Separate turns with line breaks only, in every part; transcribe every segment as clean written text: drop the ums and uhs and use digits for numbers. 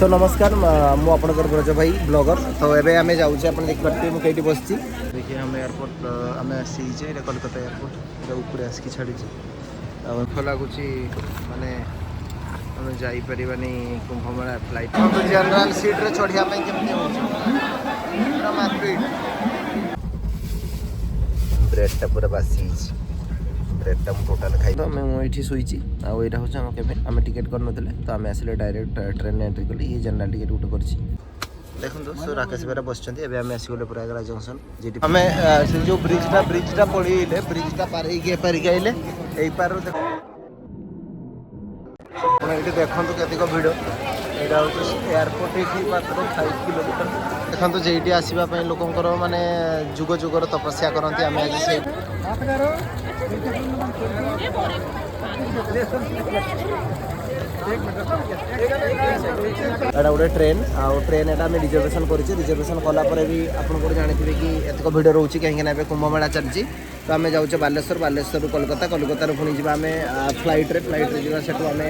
सो नमस्कार मु आपणकर ब्रज भाई ब्लॉगर तो एबे आमे जाउछे अपन देख पारते मु केटी बसची देखिए हम एयरपोर्ट आमे आसी जे कोलकाता एयरपोर्ट रे ऊपर आसकी छाड़ी छी आ फला गुची माने हम जाई परिबानी कुंभमेला फ्लाइट तो जनरल सीट रे चढ़िया पई केमते होछ पूरा मारपीट ब्रेड टा पूरा बासी ब्रेड टा टोटल खाई तो मैं एठी सोईची आ एटा होछ हम केबे हम टिकट कर नथले तो हम आसले डायरेक्ट ट्रेन ने एंट्री कली ये जनरल टिकट उठ करछि देखन तो सो राकेश बेरा बसचंती एबे हम आसी गोले प्रयागराज जंक्शन जेटी हमें से जो ब्रिज टा पड़ीले ब्रिज टा पार गइले एई पार देखो आपण एठी देखन तो केतिको वीडियो एटा होछ एयरपोर्ट एठी मात्र 5 किलोमीटर देखन तो जेटी आसीबा पई लोकंकर माने जुग जुगर तपस्या करंती हम आज से एटा गोटे ट्रेन ट्रेन एटा आम रिजर्वेशन करें रिजर्वेशन कलापर भी आपको जानते कि एतक भिड़ रोचे कहीं कुंभमेला चलती तो आम जाऊे बालेश्वर कोलकाता पुणी जा फ्लाइट रे जाऊँ आम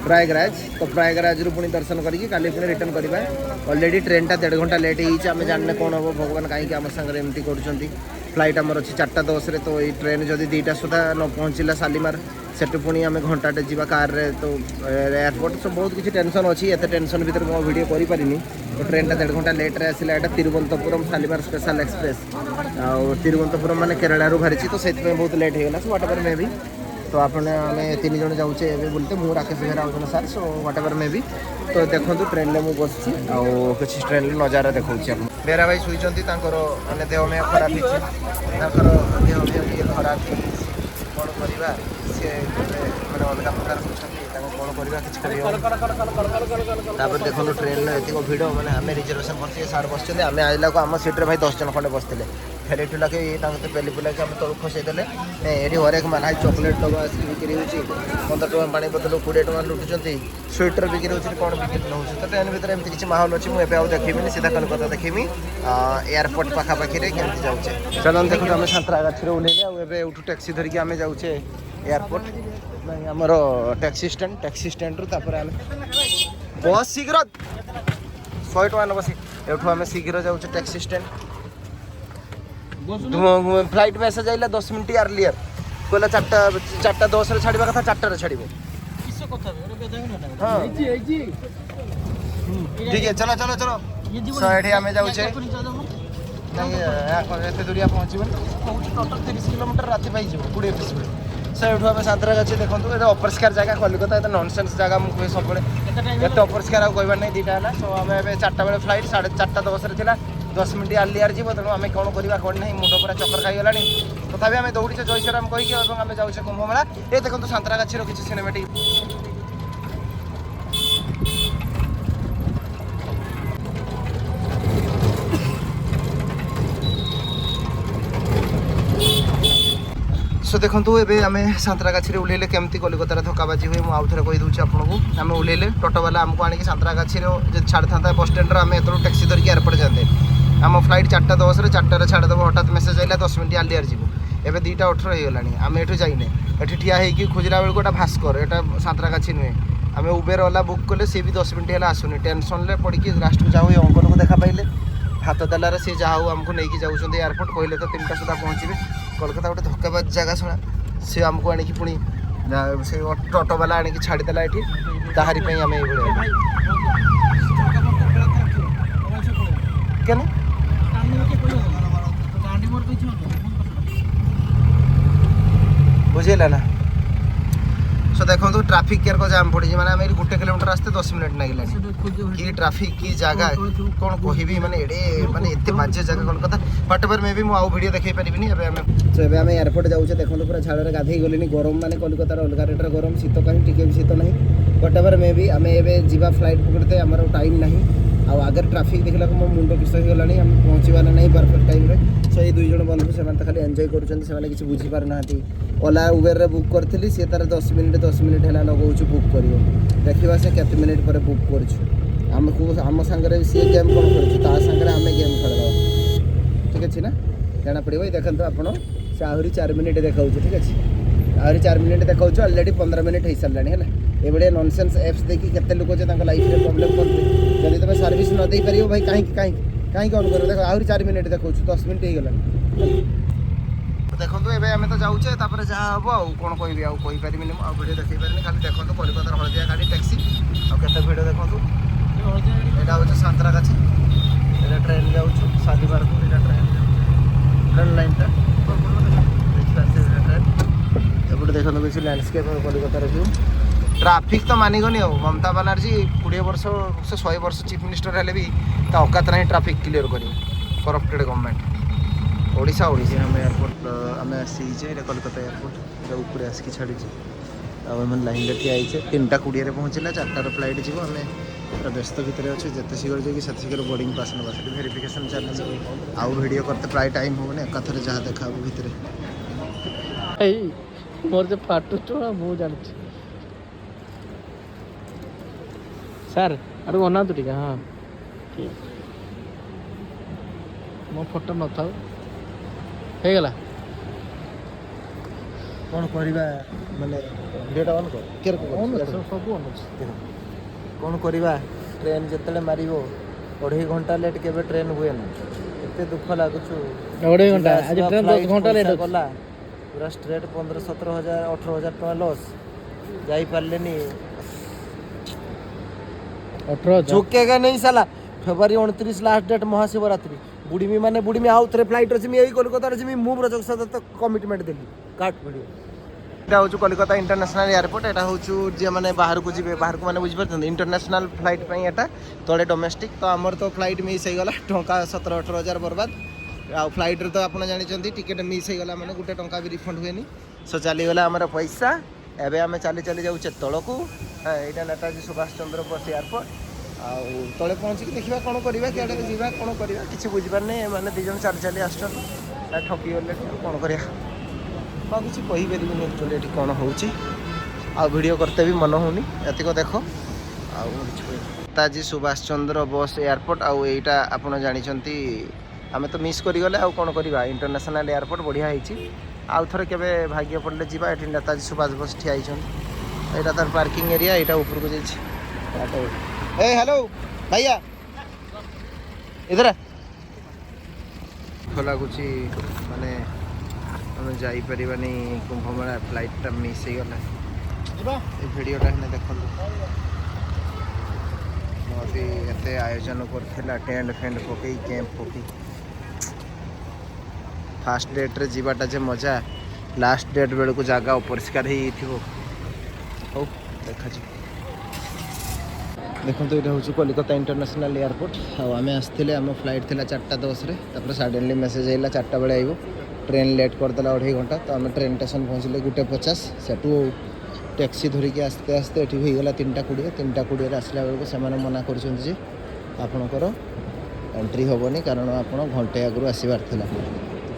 प्रयागराज तो प्रयागराज पुणी दर्शन करके काली पुणी रिटर्न करवा ऑलरेडी ट्रेन टा 1.5 घंटा लेट होती आम जाने कौन हम भगवान कहीं आम सागर एमती कर फ्लाइट आमर अच्छी 4:10 रे तो ये ट्रेन जदि 2टा सुधा न पहुँचला शालीमार सेठू पुणी आम घंटाटे जा कार रे तो एयरपोर्ट सब बहुत किसी टेंशन अच्छी एत टेंशन भर मो वीडियो करें तो ट्रेन टा 1.5 घंटा लेट रे आसला एटा तिरुवनंतपुरम शालीमार स्पेशल एक्सप्रेस आ तिरुवनंतपुरम माने केरला रू बाहरी तो से बहुत लेट होगा सो व्हाटएवर मे भी तो आपने आम 3 जन जाऊे बोलते मुझे राकेश बेहरा आउन सार सो व्हाटएवर मे भी तो देखो ट्रेन में मुझे बस किसी ट्रेन नजारा देखा बेहरा भाई शुई मैंने देह में खराब देह में खराब कौन करवा सी मैंने अलग प्रकार कौन करवा कि देखो ट्रेन एतिक भिड़ मैंने आम रिजर्वेशन कर सार बस आम आइला को आम सीट्रे भाई 10 जन खंडे बसते फेरी ठुला के पेली पुला के तलू खसईदे ये हरेक माल चॉकलेट डबा बिक्री होती 15 टଙ୍କା पानी बोतल 20 टଙ୍କା लुटुंट स्वेटर बिक्री होती कौन बिक्री नौ तो ट्रेन भितर एमती किसी माहौल अच्छी मुझे आउ देखी सीधा कोलकाता देखी एयरपोर्ट पाखापाखि केमती जाऊे चलन देखो आम सांतरागाछी ओल्ले आउ टैक्सी धरिकी आम जाऊे एयरपोर्ट आमर टैक्सी स्टैंड रू आम बस शीघ्र 100 टଙ୍କା नब एठू आम शीघ्र जाऊे टैक्सी स्टैंड फ्लाइट मेसेज आइला 10 मिनट अर्लियर कहला 4:10 रे छाड़वा कथा 4टा रे छाड़बो हां ठीक है चलो चलो चलो सो एठी हमें जाउछे नहीं एते दूरिया पहुंचबन टोटल 30 किलोमीटर राति पाई जेबो 20 मिनिट सो एठू हमें सांतरागाछी देखंतु एटा अपरिष्कार जगह कोलकाता एटा नॉनसेंस जगह मु कहे सब बळे एटा अपरिष्कार आ कहबा नहीं दीटा हला सो हमें 4टा बेले फ्लाइट 4:30 रे थिला 10 मिनट अर्लियर जीव तेणु आम कौन करवा कौन नहीं मुंड पूरा चक्कर खाईगला तथापि आम दौड़े जय श्रीराम कहीकि आम जाऊे कुंभमेला ये देखो सांतरागाछी किसी सिनेमेटिक सो देखो ये आम सांतरागाछी ओल्ले केमती कलिकतार धक्काबाजी हुए मुझे आउ थे कहीदे आपको आम ओल्ले टोटोवाला आमको आनी सांतरागाछी छाड़ था बस स्टैंड आम एत टैक्सी धरिकी एयरपोर्ट जाते आम फ्लाइट 4:10 रे 4टा रे छाड़देव हठात मेसेज आइला 10 मिनट अर्लियर जीव एवं 2:18 होगलानी आम एठू जाइने एठी ठिया होगी खोजला बेलू गोटा भास्कर एटा सांतरागाछी नुहे आम उबेर ओला बुक कले सी भी 10 मिनट है आसुनी टेंशन पड़ी लास्ट को जाऊ अंकल को देखा पाइले हाथ देलार सी जहाँ आमको नहीं जाऊँ एयरपोर्ट कहले तो 3टा सुधा पहुँचे कोलकाता गोटे धक्काबाज जगह शुणा सी आमको आनिकी पुणी से टोटोवाला आनिकी छाड़देला ये ताहारी आम ये बुझेगा ना सो देखो तो ट्रैफिक केयर को जाम पड़ी माने आम 1 किलोमीटर आसते 10 मिनट लगला कि ट्रैफिक की जगह कौन कहबी माने एडे माने एते बाजे जगह कोलकाता व्हाटएवर मे भी मु आउ वीडियो देखै परिबिनी एबे आम एयरपोर्ट जाउछे देखो तो पूरा झाड़ रे गाधई गलिनी गरम माने कोलकाता अलग रेट गरम शीत कहीं टिके भी शीत नहीं व्हाटएवर मे भी आम एबे जीवा फ्लाइट पकड़ते हमर टाइम नहीं आ आगे ट्रैफिक देखला मो मुंड किस होगलानी आम पहुँचवाना नहीं परफेक्ट टाइम रे सो ये 2 जन बंधु से खाली एंजॉय करुँच किसी बुझी पार ना ओला उबेर रे बुक करी सी तार 10 मिनट है लगौच बुक कर देखा से केते मिनिट पर बुक करम सागर सी गेम कौन खेलुँ सागर आम गेम खेल ठीक अच्छे ना जाना पड़ो देखते आपड़ से आहरी 4 मिनिट देखा ठीक अच्छे आहरी 4 मिनिट देखा ऑलरेडी 15 मिनिट हो सारा है ये नॉनसेंस एप्स देखिए केते लोक लाइफ में प्रॉब्लम करते जदि तुम सर्विस न दे पार भाई कहीं कहीं कहीं ऑन कर देख आहरी 4 मिनट देखो 10 मिनट हो गला देखो एवं आम तो जाऊे तापर जहाँ हम आउ कौन कहि आउ कही पारि भिडियो देखी पारे खाली देखो कलिकतार हलदिया गाड़ी टैक्सी आते भिड़ देखो यहाँ हूँ सांतरागाछी ये ट्रेन जाऊँ शालीमारपुर ये ट्रेन लाइनटा देखिए ट्रेन एपटे देखो किसी लैंडस्केप कलिकतार व्यू ट्राफिक तो मानिगनी हो ममता बानार्जी 20 वर्ष से 100 वर्ष चीफ मिनिस्टर हेले भी औकात नहीं ट्राफिक क्लीयर कर करप्टेड गवर्नमेंट ओडिशा ओडिशा आम एयरपोर्ट आम आसीचे कोलकाता एयरपोर्ट ऊपर आसिक छाड़ी आम लाइन में ठियाचे 3टा 20 पहुँचला 4टार फ्लाइट जीव आम पूरा व्यस्त भितर अच्छे जिते शीघ्र जाकि से शीघ्र बोर्डिंग पास ना भेरिफिकेशन चलती आउ वीडियो करते प्राय टाइम होने एकाथर जहाँ देखा भितर
मोर जो फाटुच मुझे जानती सर अरे बना तो ठीक है हाँ मो फोटो न था हो गला
कौन करवा माने वीडियोटा ऑन कर केयर को
सब ऑन अछि
कौन करवा ट्रेन जिते मार 2.5 घंटा लेट के ट्रेन हुए ना एत दुख लगुच
2.5 घंटा आज ट्रेन 10 घंटा लेट
गला पूरा स्ट्रेट 15-17 हजार 18,000 टका लॉस जाई पारलेनी
18
झुकेगा नहीं साला फेब्रुआरी 29 लास्ट डेट महाशिवरात्रि बुढ़ी माने बुढ़ी में आउ थे फ्लाइट अच्छी यही कोलकाता जी मुझ रजक सहित तो कमिटमेंट देली काट वीडियो यहाँ हूँ कोलकाता इंटरनेशनल एयरपोर्ट यहाँ हूँ जी मैंने बाहर को जी बाहर को मैंने बुझीपार इंटरनेशनल फ्लाइट यहाँ तले डोमेस्टिक तो आमर तो फ्लाइट मिस होगा टंका 17-18 हजार बर्बाद आ फ्लाइट तो आप जानते टिकेट मिस होगा मैंने गोटे टंका भी रिफंड हुए सो चलीगला आमर पैसा एवं आम चली चली जाऊे तलक यहाँ नेताजी सुभाष चंद्र बोस एयरपोर्ट आउ तले पहुँचिक देखा कौन करवा क्या जावा कौन करवा किसी बुझीपारे मैंने 2 जन चली चली आस ठकी गले कौन कर किसी कहीपरि एक्चुअली ये कौन हो वीडियो करते भी मन होनी एतिक देख नेताजी सुभाष चंद्र बोस एयरपोर्ट आउ यहाँ आपड़ जानते आम तो मिस करगले आउ कौन करवा इंटरनेशनल एयरपोर्ट बढ़िया होती आउ थे के भाग्य पड़े जावा ये नेताजी सुभाष बोस ठिया यहाँ तार पार्किंग एरिया यहाँ ऊपर को जाइए ए हेलो भैया इधर लगुच माने आम जापरानी कुंभ मेला फ्लाइटा मिस हो गला भिडटा है देखो मोदी एत आयोजन कर टेंट फेंट पकई कैंप पकई फास्ट डेट रे जीवाटा जे मजा लास्ट डेट बेलू जगह अपरिष्कार हो देखा देखो ये हूँ कोलकाता इंटरनेशनल एयरपोर्ट आम आसते आम फ्लाइट थी 4:10 तापर सडनली मेसेज है 4टा बेले आइब ट्रेन लेट करदेला 2.5 घंटा तो आम ट्रेन स्टेशन पहुँचले 1:50 सेठू टैक्सी धरिकी आस्ते आस्ते ये होगा 3:20 3:20 आसला बेलू से मना कर आपणकर एंट्री हेनी कारण आप घंटे आगु आसबार था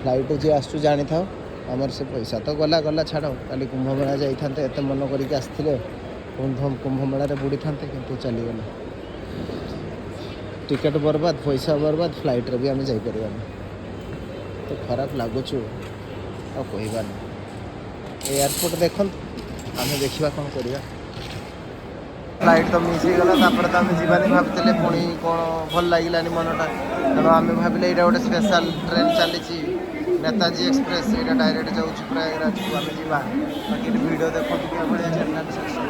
फ्लाइट जी आसू जानी था आमर से पैसा तो गला गला छाड़ काली कुंभ मेला जाते एत मन करके आसते धूमधाम कुंभ मेला बुड़ी था कि चलीगला टिकेट बर्बाद पैसा बर्बाद फ्लाइट रे भी आम जापर तो खराब लगुच कहबार एयरपोर्ट देख आम देखा कौन करवा फ्लाइट तो मिस हो गला तो आम जावानी भावते पुणी कौन भल लगे मनटा तेणु आम भाविले यहाँ गोटे स्पेशल ट्रेन चली नेताजी एक्सप्रेस ये डायरेक्ट जाऊँ प्रयागराज को आम जा बाकी वीडियो देखो बढ़िया जनरल सेक्शन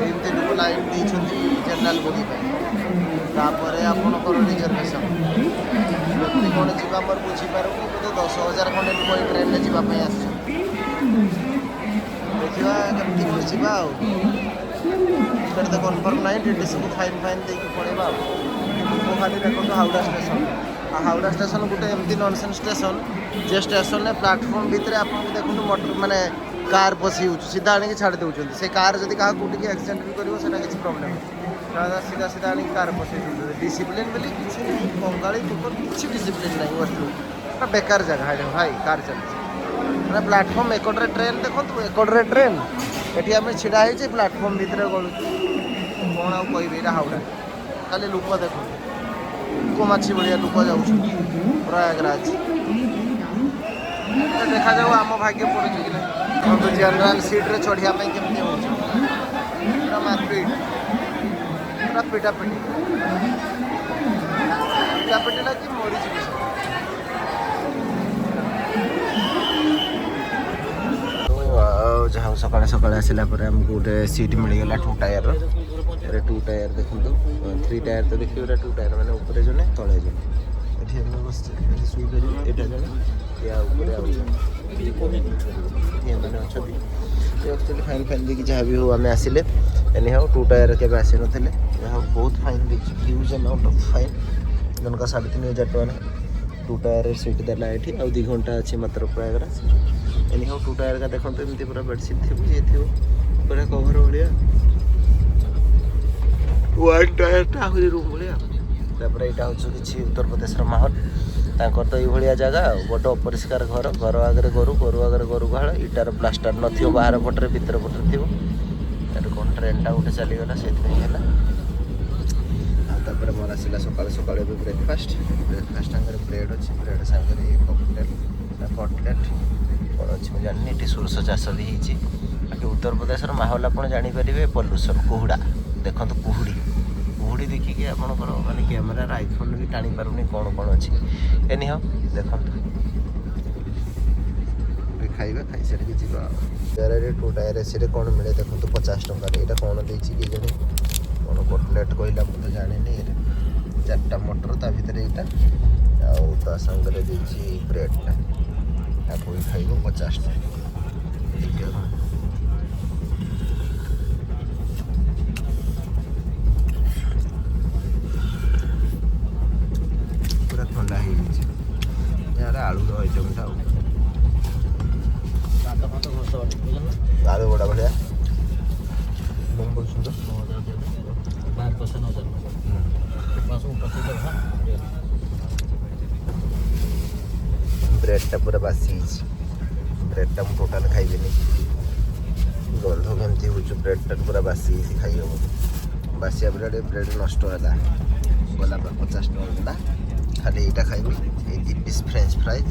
एमती लोक लाइन देती जनरल बोगी तापर आपणकर रिजर्वेशन व्यक्ति कौन जी मोर बुझीपार बोधे 10,000 खंडे लोक ये ट्रेन में जावाई आस देखा कमी बुझा टिकेट तो कन्फर्म ना डीटीसी को फाइन फाइन देकी पड़ेगा खाली देखो हावड़ा स्टेशन हावड़ा स्टेशन गोटे एमती ननसेंस स्टेशन जे स्टेशन में प्लाटफर्म भितर आप देखो मोटर माने कार पशि सीधा आने छाड़ दौरान से कार जब क्या कौटी एक्सीडेंट भी कर किसी प्रोब्लेम सीधा सीधा आने कार पशे डिसिप्लिन बोली किसी बंगाली लोक किसी डिसिप्लिन नहीं वेस्ट बेकार जगह है भाई कार चलती मैंने प्लाटफर्म एकटे ट्रेन देखो एकटे ट्रेन ये आम छिड़ा हो प्लाटफर्म भितर गलु कौन आ कह हावड़ा खाली लोक देखो माछी भाया लोक जाऊँ प्रयागराज देखा जाऊ आम भाग्य पड़े कि ना जनरल सीट्रे चढ़ापी केमी हो मारपीट पूरा पिटापिटी लगी मोरी जी जहाँ सकाଳେ सकाळे आसला आमको गोटे सीट मिलगला 2 टायर 2 टायर देखो 3 टायर तो देखिए 2 टायर मैंने ऊपर जने तले जने बस शुई कर जने या मैंने अच्छा एक्चुअली फाइन फाइन देखिए जहाँ भी हो आम आसिले एनी हाउ 2 टायर के आसी ना बहुत फाइन देखिए ह्यूज अमाउंट ऑफ फाइन जनका 3500 टका 2 टायर सीट देला ये आ 2 घंटा अच्छी मात्र प्रयागराज एनी हाउ 2 टायर का देखो एमती पूरा बेडसीट थी ये थी पूरा कभर भाया 1 टायर टा आहुरी रूम भाया तापर यहाँ हूँ कि उत्तर प्रदेश माहौल ताकर तो ये जगह बड़ अपरिष्कार घर घर आगे गोरु गोरु आगे गोरु गुहाल इटार प्लास्टर न बाहर पटे भीतर पटे थी कौन ट्रेनटा गोटे चलीगला से मोर आसला सकाल सकाल ब्रेकफास्ट आगे ब्रेड अच्छी ब्रेड सागर कटलेट कौन अच्छी मुझे जानी ये सोरस चाष भी होती उत्तर प्रदेश माहौल आप जानीपारे पल्यूसन कुहुड़ा देखो कुहुड़ी कुहुड़ी देखिए आपंकर मानते कैमेरार आईफोन भी टाणी पारुनी कौन कौन अच्छी एनी हाँ देखो खाଇବା खाई सारिकी जी 2 टायर एसी कौन मिले देखो 50 टଙ୍କା यहाँ कौन देती कि जाने कौन कटलेट कहला मुझे जाने 4टा मटर ता भर यहाँ सांगे देती ब्रेडटा आपको खाइब 50 टଙ୍କା पूरा ठंडा हो यार आलूर आइटमटा आलू बड़ा बढ़िया बहुत सुंदर ब्रेडटा पूरा बासी ब्रेडटा मुझे टोटाल खाइबे गंध केमती हो ब्रेडटा पूरा बासी खाई हम बासिया ब्रेड ब्रेड नष्ट है गला 50 टଙ୍କା खाली यहाँ खाइबी 2 पीस फ्रेंच फ्राइज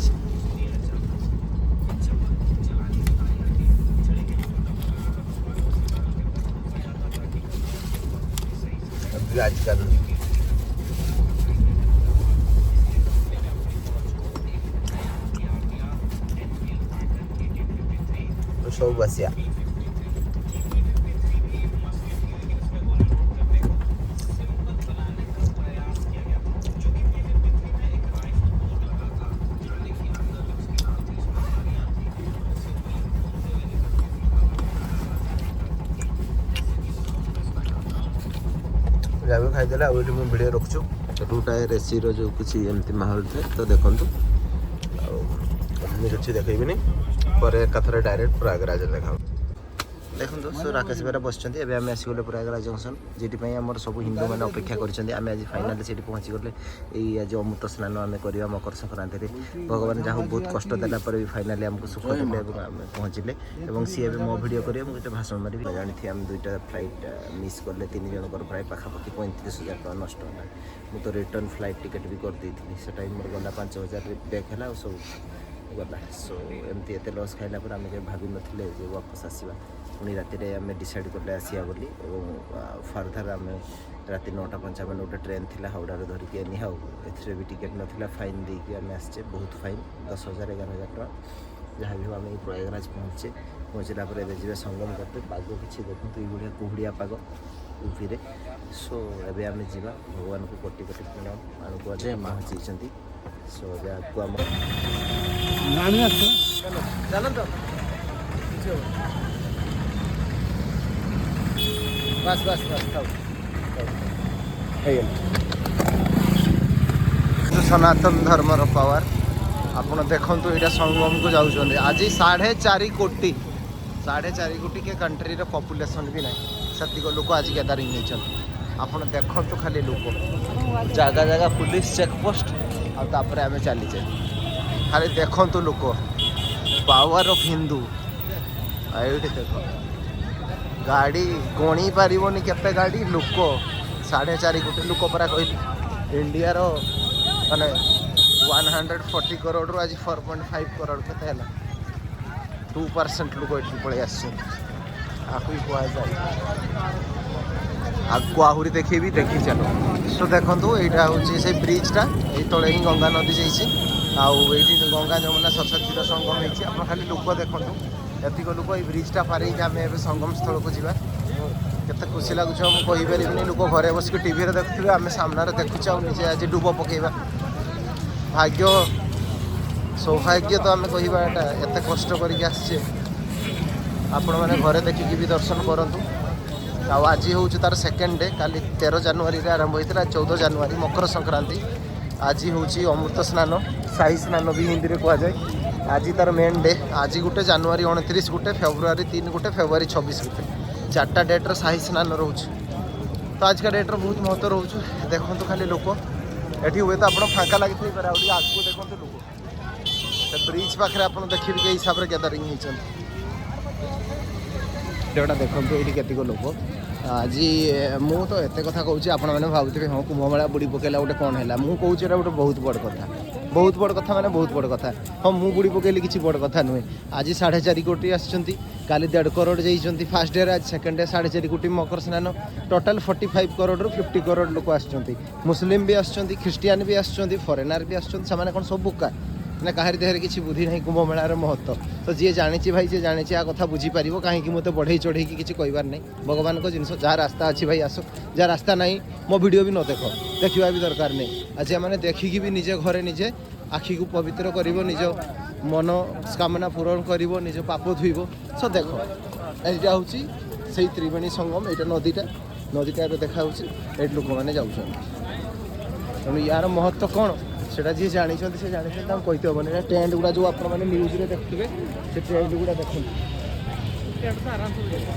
आजकल सब बासिया भी खाईदे आठ मुझे भिडियो रखुचु 2 टायर एसी जो कुछ एमती माहौल थे तो देखु कुछ देखनी पर एकाथर डायरेक्ट प्रयागराज देखा देखो राकेश बेरा बस आम आसीगले प्रयागराज जंक्शन जी आम सब हिंदू मैंने अपेक्षा करें आज फाइनाली से पहुँची गले आज अमृत स्नान आम करवा मकर संक्रांति भगवान जहाँ बहुत कष्ट देला भी फाइनाली आमको सुख देले आम पहुँचले सी मो भिडियो कर भाषण मारि जानी आम 2टा फ्लाइट मिस कले 3 जनकर प्राय पाखापाखि 35,000 टଙ୍କା नष्ट है मुझे तो रिटर्न फ्लाइट टिकेट भी कर दी से मोर गला 5,000 बैक है सब गला सो एमती एत लस खाइला आम भाभी नी वापस आसवा पुणी राति आम डिसाइड कले आसिया बोली फार्दर आम राति 9:55 गोटे ट्रेन थी हावड़ार धरिकी एनी हाउ ए भी टिकेट नाला फाइन देकी आम आसचे बहुत फाइन 10,000 11,000 टଙ୍କା जहाँ भी हो आम प्रयागराज पहुँचला जी संगम करते पाग किसी देखो ये कुहुड़िया पाग यूपी सो एवं आम जा भगवान को कोटि कोटि प्रणाम आमको आज पहुँची सो आपको आम चलते बस बस बस सनातन धर्मर पावर आपड़ देखु यहाँ संगम को जाऊँ आज 4.5 कोटी के कंट्री पॉपुलेशन भी ना से लोक आज गैदरिंग होती आप देखु खाली लोक जगह जगह पुलिस चेकपोस्ट आम चलीचे खाली देखु लोक पावर ऑफ हिंदू ये देख गाड़ी गणी पारनी केते गाड़ी लोक 4.5 कोटी लोक परा कहली इंडिया माने 140 करोड़ रू आज 4.5 करोड़ के 2% लोक ये पलि आस कहुए आगु आहरी देखेबी देखी चलो। सो देखो यहाँ हूँ से ब्रिजटा ये तले ही गंगा नदी जाइए आईटी गंगा जमुना सरस्वती संगम होती आप खाली लोक देखो एतिक लोक ये ब्रिजटा पार आम ए संगम स्थल को जावा केते खुशी लगुच मुझे कहीपरि लोक घरे बसिक टीवी देखुए आम सामने देखुचे आजे आज डुब पकेबा भाग्य सौभाग्य तो आम कहवा एत कष्ट करके आसचे आपण मैंने घरे देखिकी भी दर्शन करूँ आज हूँ तार सेकेंड डे काली 13 जनवरी आरंभ होता 14 जनवरी मकर संक्रांति आज हूँ अमृत स्नान साई स्नान भी हिंदी में कहुए आज तार मेन डे आज गोटे जनवरी 29 गोटे फेब्रुआरी 3 गोटे फेब्रुआरी 26 गोटे 4टा डेट्रे साई स्नान रोच तो आज का डेट्रे बहुत महत्व रोच देखो खाली लोक ये हुए तो आप फाँका लगी पारे आगे देखो लोक ब्रिज पाखे आप देखिए कि हिसाब से गैदरिंग होटा देखो ये केतिक लोक आज मु तो एत कथा कहूँ आप भावुए हाँ कुंभमेला बुड़ी पकेला गोटे कौन है मुझे कहूँ गोटे बहुत बड़ कथा बहुत बड़ कथा माने बहुत बड़ कथा हाँ मु बुड़ी पकेली किसी बड़ कथा नुहे आज 4.5 कोटी आसुँच काली 1.5 करोड़ जाइए फास्ट डे आज सेकेंड डे 4.5 कोटी मकर स्नान टोटाल 45 करोड़ 50 करोड़ लोक आसुँच मुस्लिम भी आसुँच ख्रीस्टियान भी आसुँच फरेनर भी आसुँच से कौन सब बुका ना कहार देहर किसी बुद्धि नहीं कुंभमेलार महत्व तो जी जानी भाई जी जानी आ कथा बुझीपार कहीं मत बढ़ई चढ़ई किसी कहबार नहीं भगवान को जिन जहाँ रास्ता अच्छी भाई आस जहाँ रास्ता नहीं मो वीडियो भी न देख देखा भी दरकार नहीं आज मैंने देखिकी भी निजे घरे निजे आखि को पवित्र कर निज मनोकामना पूरण कर निज पाप धोब सो देख यहाँ हूँ से त्रिवेणी संगम यहाँ नदीटा नदीटा देखा ये लोक मैंने जाऊँ तेणु यार महत्व कौन सेटा जी जानी से जानी कहते हेनी टेंट गुड़ा जो आप न्यूज में देखुए से टेंट गुड़ा देख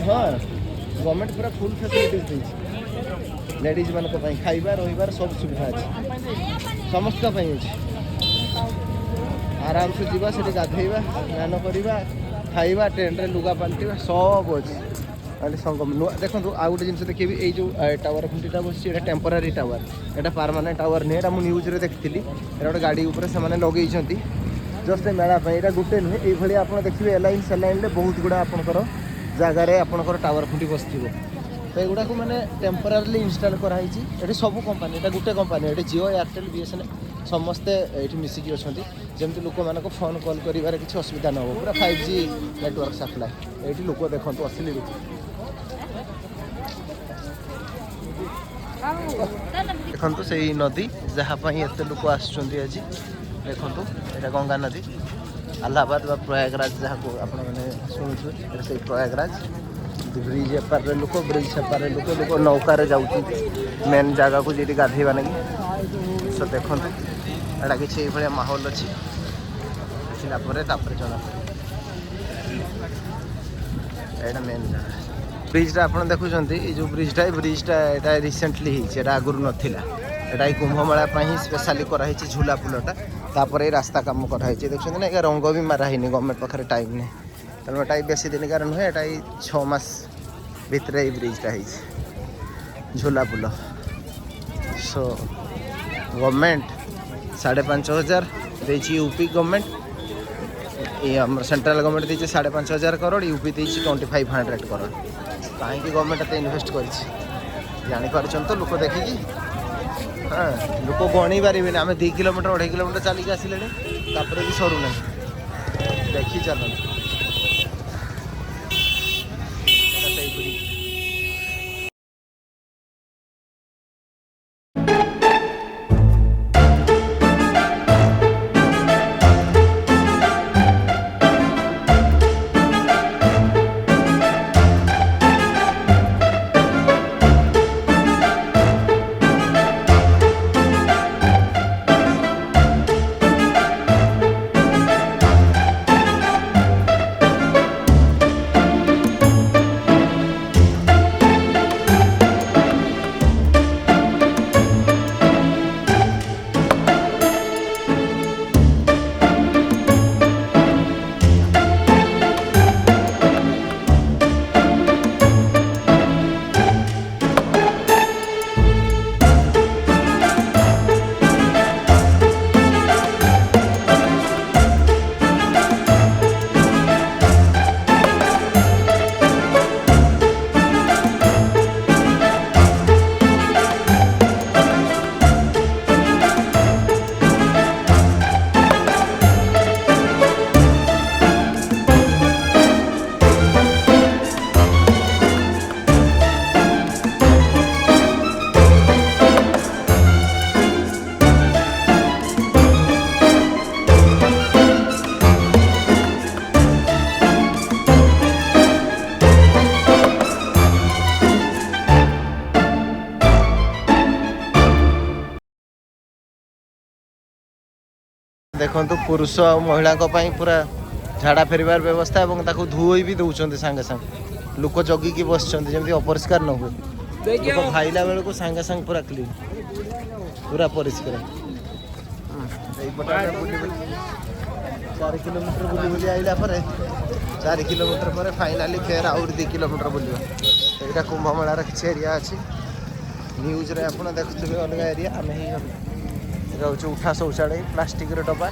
हाँ गवर्नमेंट पूरा फुल फैसिलिटीज दी लेडीज मान खाइबा रही सब सुविधा अच्छे समस्त आराम से जावा से गाधेबा स्नान करवा खाइबा टेंट रे लुगा पाल्टा सब अच्छे संगम देखो आउ गोटे जिन देखिए ये जो टावर खुंटीटा बस टेम्पोरारी टावर यहाँ परमानेंट टावर नहीं यहाँ मुझे न्यूज देखी गोटे गाड़ी उपर से लगे जस्ट मेला यहाँ गोटे नुहे ये आप देखिए एलाइन सेलाइन बहुत गुड़ा आपंकर जगार आपंकर टावर खुंटी बस तो युवा को मैंने टेम्पोरारी इनस्टॉल कराई ये सब कंपानी ये गोटे कंपानी ये जियो एयरटेल बीएसएनएल समस्ते ये मिसिकी अच्छा जमी लोक मान फोन कॉल कर किसी असुविधा न हो पूरा 5G नेटवर्क सप्लाई ये लोक देखो असली लोक देखो से नदी जहाँपाई एत लोक आसुँच आज देखो यहाँ गंगा नदी अलाहाबाद व प्रयागराज जहाँ को आप शुणुए से प्रयागराज ब्रिज एपार लोक ब्रिज सेपार लोक लोक नौकार जाऊँ मेन जगह को जी गाधेबा लगी सो देखो यहाँ किसी ये माहौल अच्छी देखला जना यहाँ मेन जगह ब्रिजटा आप देखुं जो ब्रिजटा यहाँ रिसेंटली होता आगुरी नाला यहाँ कुंभमेला स्पेशली कराई झूला पुलटा तापर ये रास्ता कम कराई देखते ना ये रंग भी माराही गवर्नमेंट पाखे टाइम नहीं तेणु यहाँ बेसी दिन कार नुहे यहाँ 6 मास भितर ये ब्रिजटा झूला पुल सो गवर्नमेंट 5,500 देती यूपी गवर्नमेंट ये सेंट्रल गवर्नमेंट देती 5,500 करोड़ यूपी देती 2,500 करोड़ कहीं गवर्नमेंट एत इनभेस्ट कर जापार तो लोक देखिकी हाँ लोक गणी पारे आम 2 किलोमीटर 2.5 किलोमीटर चलिक आसिले भी सरूना देखी चलते देखो पुरुष और महिला पूरा झाड़ा फेरबार व्यवस्था और ताको धोई भी दौरान सांगे सांगे लोक जगिकी बस जमी अपरिष्कार न हुए लोक खाइला बेलू सांगे सांगे पूरा क्लीन पूरा परिष्कार 4 किलोमीटर बुली बुली आइला 4 किलोमीटर पर फाइनाली फेर आउर 2 किलोमीटर बुलिया यहाँ कुंभ मेलार किसी एरिया अच्छी न्यूज रे आप देखुए अलग एरिया आम ही उठा शौचालय प्लास्टिक डब्बा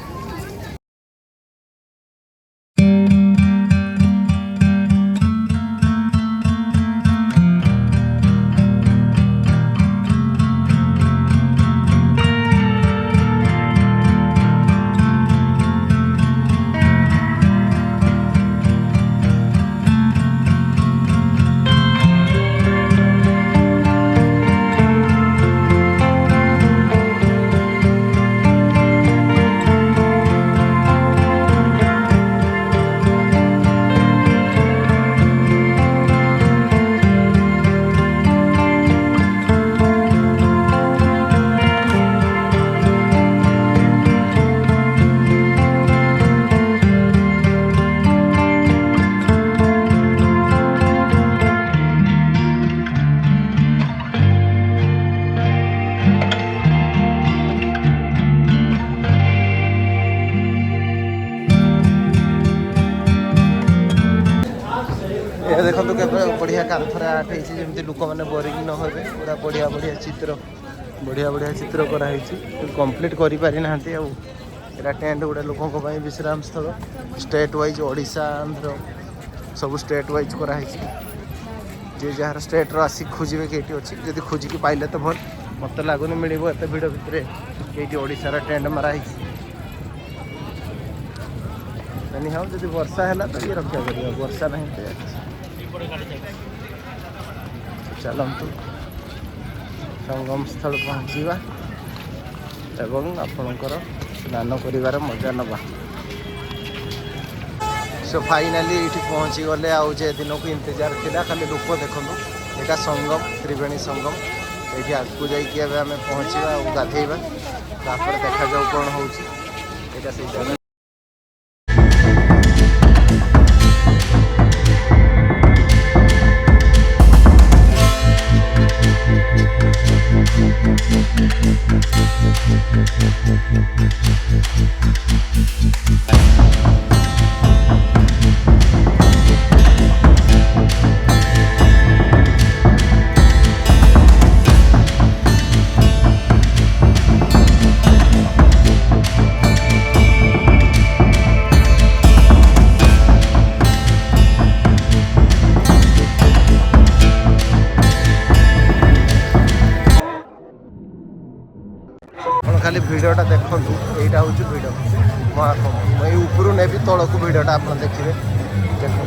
देखो के बढ़िया कांथर आर्ट होती लोक मैंने बोरिंग न हो पूरा बढ़िया बढ़िया चित्र कराई कंप्लीट कर पारि ना टेंट गुड़ा लोकों विश्राम स्थल स्टेट वाइज ओडिशा आंध्र सब स्टेट वाइज कराई जी जार स्टेट आसिक खोजे कि अच्छी जब खोजिकी पाइले तो भल मत लगुनि मिल एत भिड़ भितर ये ओडिशार टेंट मराई हाँ जब वर्षा है तो ये रक्षा कर वर्षा नहीं तो चलतु संगम स्थल पहुँचवा एवं आपणकर स्नान कर मजा नवा सो फाइनाली ये पहुँची गले आए दिन को इंतजार था खाली लोक देखु यहाँ संगम त्रिवेणी संगम ये आगे जाइए आम पहुँचा गाधेवा देखा जाऊ कौन हो खाली भिडटा देखु यहाँ हूँ भिड महाकुंभ ये ऊपर ने भी तौक भिडटा आप देखिए देखो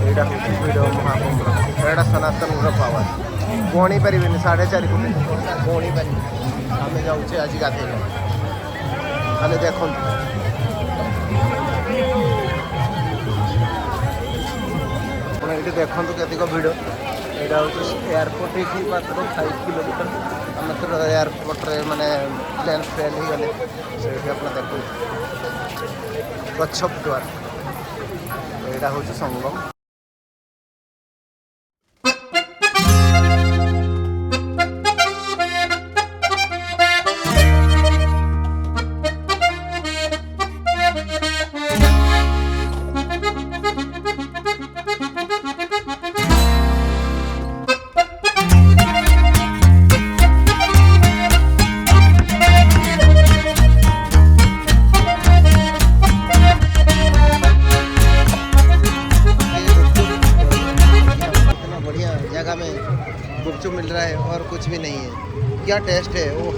यहाँ हूँ भिड महाकुंभ यहाँ सनातन पावर गणी पारे 4.5 कोटी गणी पारे आम जाऊे आज गाधे खाली देखो ये देखो केतिक भिड यहाँ हूँ एयरपोर्ट ये मात्र 5 किलोमीटर मात्र एयरपोर्ट रे माने प्लेन फेल ही गले से आप देखो कच्छप द्वार यहाँ हूँ संगम गुपचुप मिल रहा है और कुछ भी नहीं है क्या टेस्ट है वो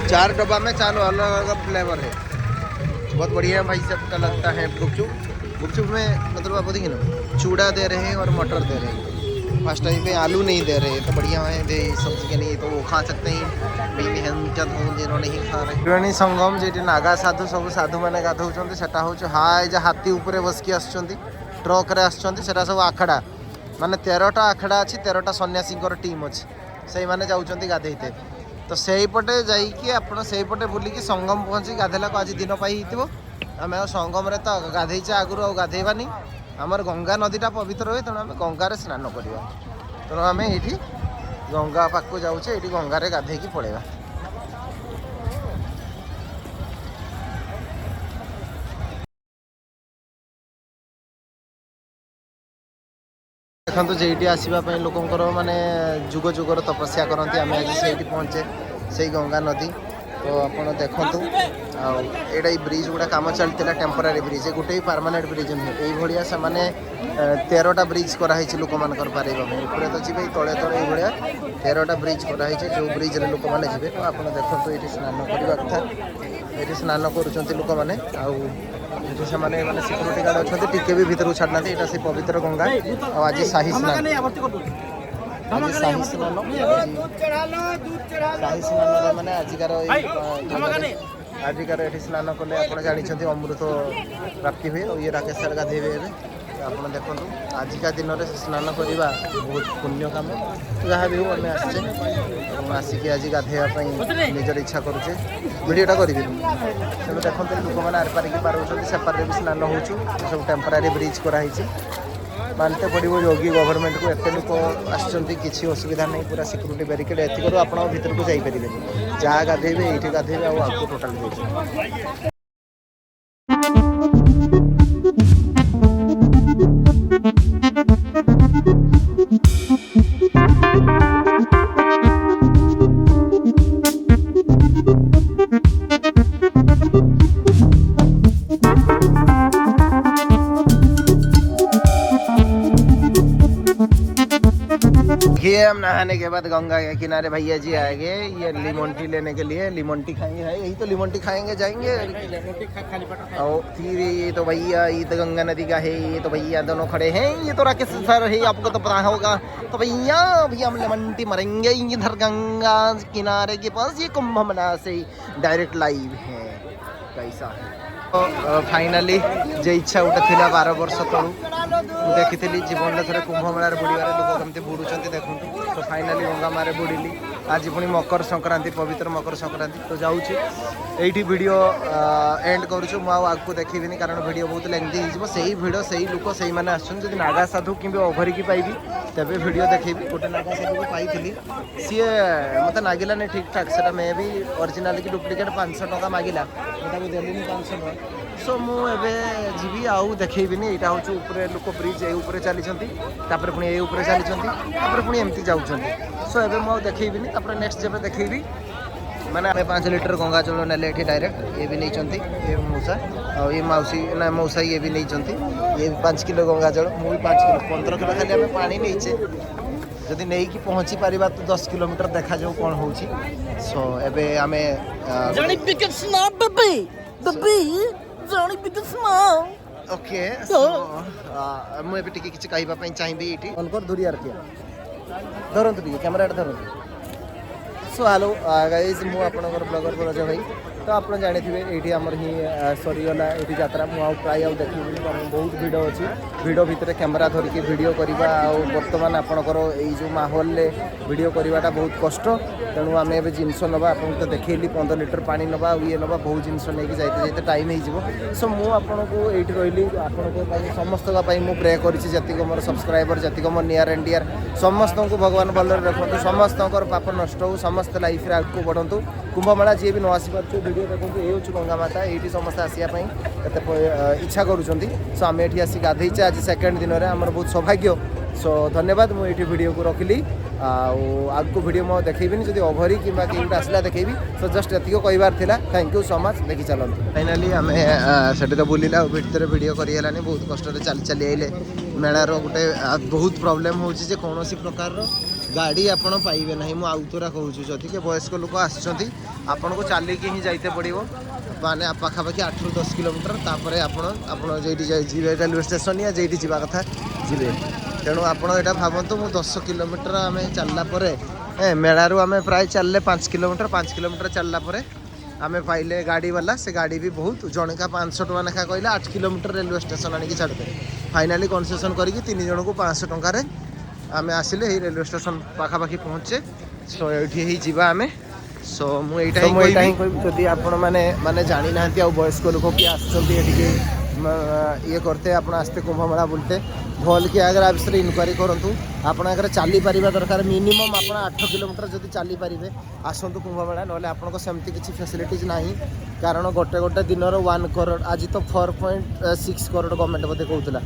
4 डब्बा में 4 अलग अलग फ्लेवर है। बहुत बढ़िया भाई सबका लगता है गुपचुप। गुपचुप में मतलब आप देखिए ना, चूड़ा दे रहे हैं और मटर दे रहे हैं। फर्स्ट टाइम पे आलू नहीं दे रहे तो बढ़िया है दे सब्जी के नहीं तो वो खा सकते हैं मेन हेंचन हूँ जिन्होंने ही खा रहे त्रिवेणी संगम जी नागा साधु सब साधु मैंने गाधौଛନ୍ତି सेटा हूँ हाय जा हाथी ऊपर बसकी आसुँच ट्रक रे आसुँच सेटा सब आखड़ा माने 13टा आखड़ा अच्छी 13टा सन्यासी टीम अच्छी से मैंने जाऊँच गाधेते तो सहीपटे जाइए आप सहीपटे बुलिकी संगम पहुँची गाधेला को आज दिन पाई आम संगम रे तो गाधेचे आगुरी आ गाधेबानी आमर गंगा नदीटा पवित्र हुए तेणु आम गंगार स्नान करवा तेणु आम ये गंगा पाखक जाऊे ये गंगार गाधेकी पड़ेगा देखो जेठी आसवाई लोकंर माने जुग जुगर तपस्या करती आम आज से पहुँचे से गंगा नदी तो आप देखूँ आईटा ब्रिज गुड़ा कम चलता टेम्पोरारी ब्रिज गोटे परमानेंट ब्रिज नुहे ये से 13टा ब्रिज कराई लोक मानकर पारे ऊपर तो जी तले तले ये 13टा ब्रिज कराई जो ब्रिज रे लोक मैंने जी तो आप देखो ये स्नान करवा कथा ये स्नान कर लोक मैंने से माने सिक्योरिटी गार्ड अच्छा टिके भी भीतर छाड़ना यहाँ से पवित्र गंगा आज शाही स्नान आज शाही स्नान शाही स्नान मैंने आजिकार ये स्नान कले आप जानते अमृत प्राप्ति हुए और ये राकेश सर गाधेबे आप देखो आजिका दिन में स्नान करवा बहुत पुण्य कम जहाँ भी हो आम आसिक आज गाधेवाई निजर इच्छा करुचे भिडटा करी तेणु देखते लोक मैंने आर पारिकी पार सेपारे भी स्नान हो सब टेम्पोरारी ब्रिज कराई मानते पड़ो योगी गवर्नमेंट को एत लोक आसी असुविधा नहीं पूरा सिक्योरिटी बैरिकेड एतिक आप भर को जापरेंगे जहाँ गाधेबे ये गाधेबे आपको टोटाल हम नहाने के बाद गंगा के किनारे भैया जी आएंगे ये लीमन टी लेने के लिए लीमन टी खाएंगे है यही तो लीमन टी खाएंगे जाएंगे और फिर ये तो भैया ये तो गंगा नदी का है ये तो भैया दोनों खड़े हैं ये तो राकेश सर है आपको तो पता होगा तो भैया भैया हम लीमन टी मरेंगे इधर गंगा किनारे के पास ये कुंभ मेला से डायरेक्ट लाइव है कैसा है तो फाइनाली जे इच्छा गोटे थी 12 वर्ष तलू देखी जीवन में थे कुंभ मेलार बुड़ार लोक कमी बुड़ूँ देखूँ तो फाइनाली गंगा मारे बुड़िली आज पुणी मकर संक्रांति पवित्र मकर संक्रांति तो जाऊँगी वीडियो एंड करुँ आगू देखी कारण वीडियो बहुत लेंथी हो भिड़ से लोक से मैंने आसुँच नागा साधु कि अघरी की पाइबी तेरे वीडियो देखी गोटे नागा साधु को पाई सी मत नागिलानी ठीक ठाक से मे भी ओरिजिनाल की डुप्लिकेट 500 टका मागिला देली 500 टका सो मुझे जी आउ देखनी यहाँ हूँ ऊपर लोक ब्रिज ये चली पुणी ये चली पुणी एमती जाऊँ सो एवं मुझे देखनी नेक्स्ट जब देखी मैंने 5 लिटर गंगा जल ने डायरेक्ट ये भी नहीं ये मौसा और ये मौसी ना मौसा ये भी नहीं ये 5 किलो गंगा जल मुझे 5 किलो 15 किलो खाली आम पानी नहींचे जदि नहीं कि पहुँची पारिबा तो 10 किलोमीटर देखा जाऊ कौन हो सो एबे आमे ओके मुझे टिके किसी कहवाई चाहिए ये अनकर दूरी आर धरतु टे कैमेरा धरतु सो हेलो गाइज मु आपनकर ब्लॉगर ब्रज भाई तो आप जानी ये आमर ही सरीगला ये यात्रा मुझे प्राय देखी बहुत भिड़ अच्छी भिड़ भितर कैमेरा धरिकी वीडियो करवा बर्तमान आपणकर जो माहौल वीडियो करवाटा बहुत कष्ट तेणु आम ए जिनस नवा आप तो देखली 15 लिटर पानी नवा ये नवा बहुत जिनस नहीं जाते जाते टाइम हो सो मुझे ये रही आपण समस्त मुझे प्रे करी more subscriber ji more near and dear समस्त को भगवान भलरे रखु समस्त पाप नष्ट हो समस्त लाइफ रे आगू बढ़ु कुंभ मेला जी भी न आसी पार्छ वीडियो देखो ये हूँ गंगा माता ये समस्त आसापी इच्छा करुँच सो आम ये आसी गाधेचे आज सेकेंड दिन में आमर बहुत सौभाग्य सो धन्यवाद मुझे वीडियो को रखिली आगू वीडियो मैं देखेबी जब ओभरी कि गोटे आसला देखेबी सो जस्ट ये कहबार था थैंक यू सो मच देखी चलते फाइनाली आम से तो बुलिला भर वीडियो करें बहुत कष्ट चली चली आइले मेलार गोटे बहुत प्रोब्लेम हो कौन प्रकार गाड़ी आपड़ पाइबे ना मुझे आउतरा कहूँ जदि के वयस्क लोक आपन को चलिकी ही जाते पड़ो माने पाखापाखि 8 ରୁ 10 किलोमीटर तापर आप रेलवे स्टेशन या जेठी जावा कथा जी तेणु आपण यहाँ भावतु मु 10 किलोमीटर आम चलला मेलारू आम प्राय चलले 5 किलोमीटर चलला आम पाइले गाड़ी वाला से गाड़ी भी बहुत जनका 500 टका लेखा कहला 8 किलोमीटर रेलवे स्टेशन आनिक छाड़े फाइनाली कनसेसन करके 3 जन को 500 टकर आम आसिले रेलवे स्टेशन पाखापाखि पहुँचे सो ये जावा आम सो मुझे जदि आपण मैंने जानी ना वयस्क लोक किए आसके ये करते आप आसते कुंभमेला बुलते भल कि अगर विषय इनक्वारी करूँ आपण अगर चली पार दरकार मिनिमम आप 8 किलोमीटर जब चली पारे आसतु कुंभमेला ना आपको सेमती किसी फैसिलिटीज ना कारण गोटे गोटे दिन 1 करोड़ आज तो 4.6 करोड़ गवर्नमेंट बोधे कहूला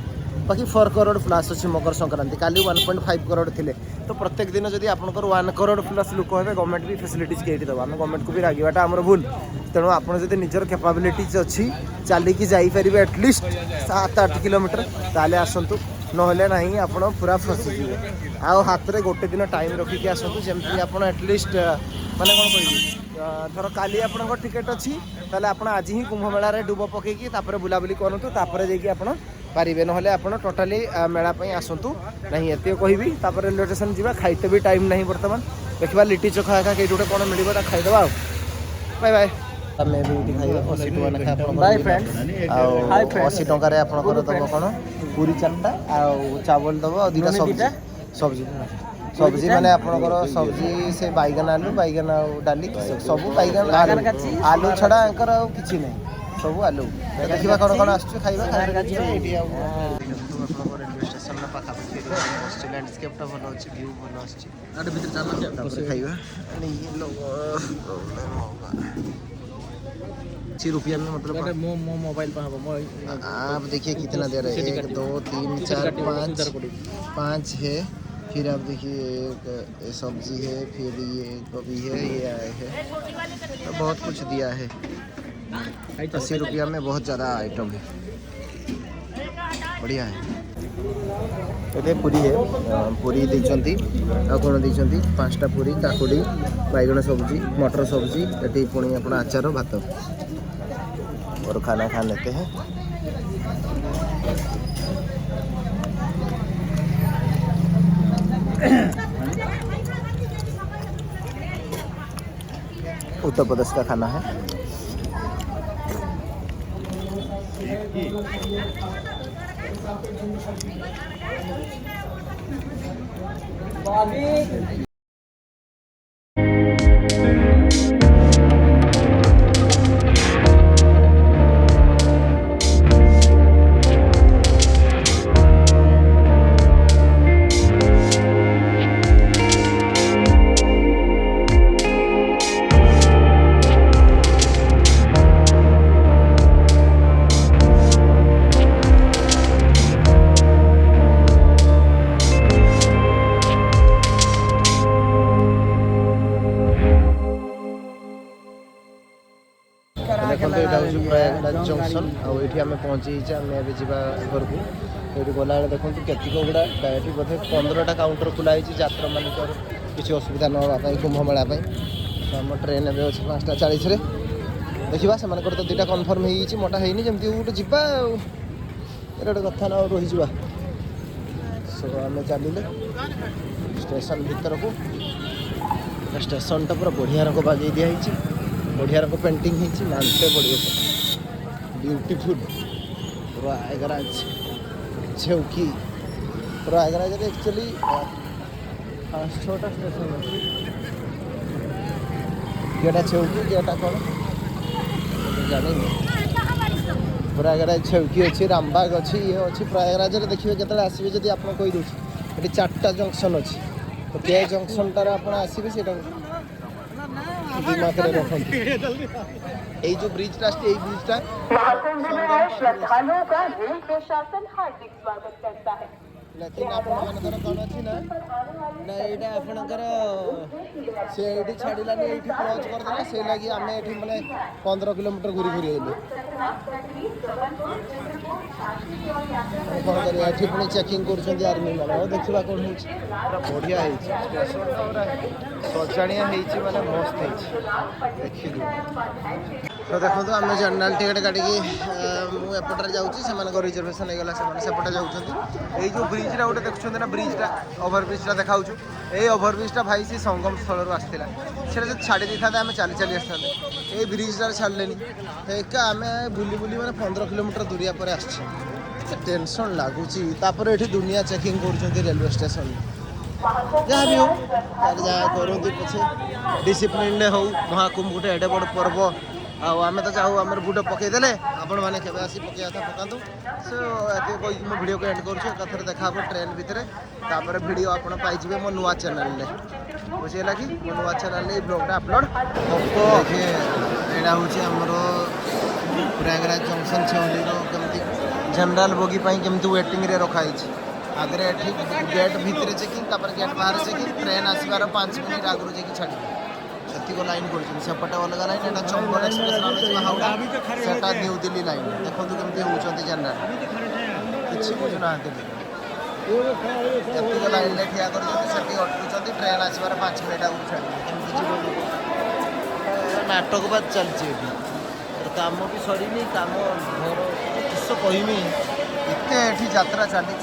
बाकी 4 करोड़ प्लस अच्छी मकर संक्रांति काली 1.5 करोड़ थे तो प्रत्येक दिन जब आप 1 करोड़ प्लस लोक हे गवर्नमेंट भी फैसिलिटीज कहीं दबा आम गवर्नमेंट को भी रागवाटा आम भूल तेणु आप निजर कैपेबिलिटीज अच्छी चलिकी जापर एटलिस्ट 7-8 किलोमीटर ताले आसतु नहले ना आप पूरा फसीजे आउ हाथ में गोटे दिन टाइम रखिकी आसतु जमी आप एटलिस्ट माने कौन कह धर काली आप टिकेट अच्छी ताले आप आज ही कुंभमेला डुब पकईकी बुलाबुली करूँ जाकि पारे ना आप टोटाली मेलापाई आसतु ना ये कहबी रेलवे स्टेशन जावा खाइते भी टाइम ना बर्तमान देखा लिट्टी चोखा एका कहीं गोटे कौन मिलता खाईदेवा बाय बाय आम भी ये खाइबा 80 टका लेखा बाय फ्रेंड्स 80 टकर आपंकर दब कौन पूरी 4टा चावल दब 2टा सब्जी सब्जी माने आपंकर सब्जी से बैगन आलू डाली सब बैगन आलू छड़ा आंकर किसी ना सब आलू देखा कौन कौन आसुँ खाइबा रेलवे स्टेशन पाखापाखि लैंडस्केपटा भल अच्छे व्यू भल आसर खाइबा ₹80 में मतलब
मोबाइल
आप देखिए कितना दे रहे हैं 1 2 3 4 5 है फिर आप देखिए एक सब्जी है फिर ये गोभी है ये आए है तो बहुत कुछ दिया है ₹80 में बहुत ज़्यादा आइटम है बढ़िया है ये पूरी है पूरी देती कौन देती 5टा पूरी काकुड़ी बैगन सब्जी मटर सब्जी ये पुणी आप आचार भात और खाना खा लेते हैं उत्तर प्रदेश का खाना है देखते यहाँ हूँ प्रयागराज जंक्शन आठी आम पहुँची आम ए घर को ये गला देखो केतिक गुड़ा ये बोधे 15टा काउंटर खुलाई यात्रा मान किसी असुविधा ना कुंभमेला आम ट्रेन ए अच्छे 5:40 देखा से तो 2टा कन्फर्म हो मोटा है जमी गोटे जा गोटे कथा ना रही जा सो आम चलिए स्टेशन भीतर को स्टेशन टा पूरा बढ़िया रंग बाजे दिखाई बढ़िया रंग पेंटिंग होती मानते पड़ो ब्यूटीफुल प्रयागराज छेउकी प्रयागराज एक्चुअली 5-6टा स्टेशन अच्छी केटा छेउकी केटा कौन जानी प्रयागराज छेउकी अच्छी रामबाग अच्छी ये अच्छी प्रयागराज देखिए केतले आसबे जब आप कहीदे ये 4टा जंक्शन अच्छी तो के जंक्शनटार आप आसबे से दिमाग में रखते जो ब्रिजटा ब्रिजटा
श्रद्धालुओं का रेल प्रशासन हार्दिक स्वागत करता है
लेकिन आपणकर कौन अच्छी ना ना यहाँ आपणकर से ये छाड़ानी ये क्रच करदेला से लगी आम ये मैंने 15 किलोमीटर घूरी घूरी आइले कौन कर पुणी चेकिंग कर आर्मी मैंने देखा कौन हो बढ़िया है सजाणिया मैंने मस्त देखिए तो देखो आम जनरल टिकेट काटिक मुझे जाऊँगी से रिजर्वेशन होगा सेपटे जाऊँगी ये जो ब्रिज्टा गोटे देखुं ना ब्रिज्टा ओभर ब्रिज्टा देखा ये ओभर ब्रिज्टा भाई सी संगम स्थल आसाला से छाड़ी दी था आम चली चली आसते ये ब्रिज्टा छाड़े तो एका आम बुली बुली मैंने 15 किलोमीटर दूरिया पर आसचे टेंशन लगुच ये दुनिया चेकिंग कर रेलवे स्टेशन जहाँ भी हो जहाँ करती पछे डिसिप्लिन हो महाकुंभ गोटे एडे बड़ पर्व आम तो चाहू आम बुट पकईदे आपण मैंने केवे आसी पकड़ा था पकातु सो ये कही मो वीडियो को एंड करूँ देखा ट्रेन भितर तापर वीडियो आपड़ पाइबे मो नुआ चैनल बुझेगा कि मो नुआ चैनल ब्लॉगटा अपलोड देखिए यहाँ हूँ आमर प्रयागराज जंक्शन छेउली कमी जनरल बोगी केमती वेटिंग रे रखाई आगे गेट भितर चेकिंग गेट बाहर चेकिंग ट्रेन आसबार 5 मिनट आगुरी जाकि छाड़ से लाइन करपटे अलग लाइन यहाँ चंबल एक्सप्रेस हावड़ा से न्यू दिल्ली लाइन देखो केमती होती जनरल किसी बुझुना ये लाइन में ठिया कर अटकुच ट्रेन आसबार 5 मिनट आगुरी छाड़ नाटक बात चलती काम भी सरी कम घर किस कहमी एत यात्रा चली